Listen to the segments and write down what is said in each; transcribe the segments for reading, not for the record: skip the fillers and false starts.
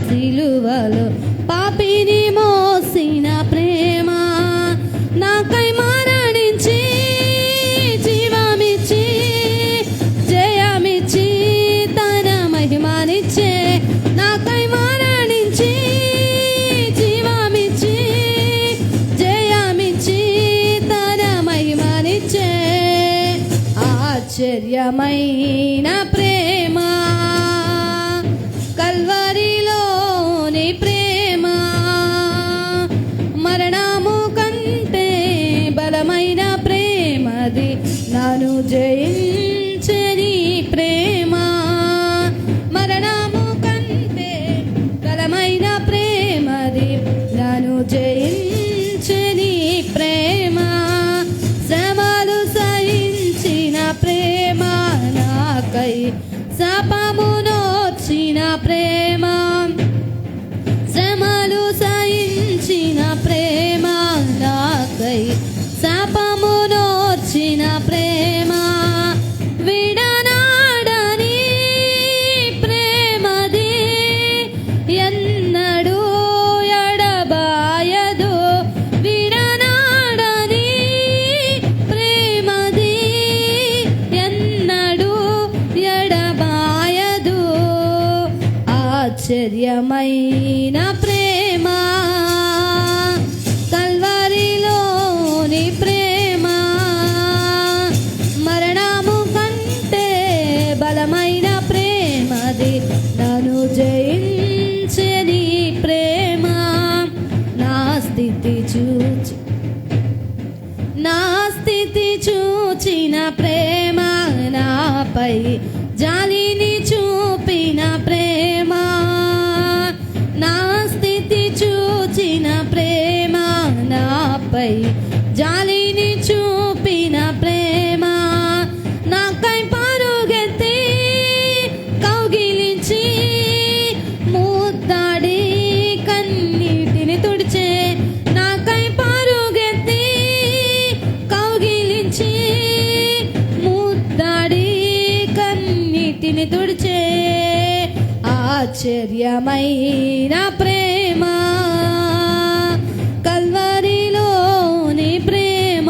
సిలువలో పాపిని మోసిన ప్రేమ, నాకై మరణించి జీవమిచ్చి జయమిచ్చి తన మహిమనిచ్చే, నాకై మరణించి జీవమిచ్చి జయమిచ్చి తన మహిమనిచ్చే. ఆశ్చర్యమైన ప్రేమ కల్వరిలోని ప్రేమ, మరణము కంటే బలమైన ప్రేమది, నన్ను జయించని ప్రేమ. మరణము కంటే బలమైన ప్రేమది, నన్ను జయించని ప్రేమ. శ్రమలు సహించిన ప్రేమ, నాకై శాపమునోర్చిన ప్రేమ. శ్రమలు సహించిన ప్రేమ, నాకై శాపమునోర్చిన ప్రేమ. విడనాడని ప్రేమది, ఎన్నడూ ఎడబాయదు. విడనాడని ప్రేమది, ఎన్నడూ ఎడబాయదు. ఆశ్చర్యమైన ప్రేమ కల్వరిలోని ప్రేమ, మరణము కంటే బలమైన ప్రేమది, నన్ను జయించని ప్రేమ. నా స్థితి చూచిన ప్రేమ, నాపై జాలిని చూపిన ప్రేమ. నా స్థితి చూచిన ప్రేమ, నాపై జాలిని చూపిన ప్రేమ. నాకై పరుగెత్తి కౌగిలించి ముద్దాడి కన్నీటిని తుడిచే, నాకై పరుగెత్తి కౌగిలించి ముద్దాడి కన్నీటిని తుడిచే. ఆశ్చర్యమైన ప్రేమ కల్వరిలోని ప్రేమ,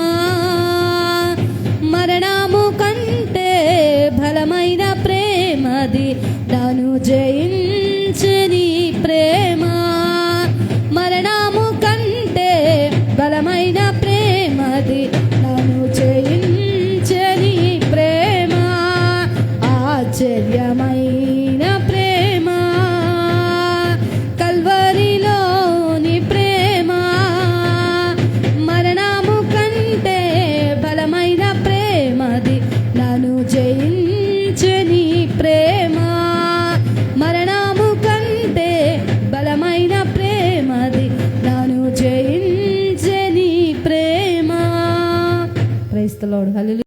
మరణము కంటే బలమైన ప్రేమది, నన్ను జయించని ప్రేమ. మరణము కంటే బలమైన ప్రేమది, నన్ను జయించని ప్రేమ. ఆశ్చర్యమైన ప్రేమ కల్వరిలోని ప్రేమ, మరణము కంటే బలమైన ప్రేమది, నన్ను జయించని ప్రేమ. మరణము కంటే బలమైన ప్రేమది, నన్ను జయించని ప్రేమ. Praise the Lord. హల్లెలూయా.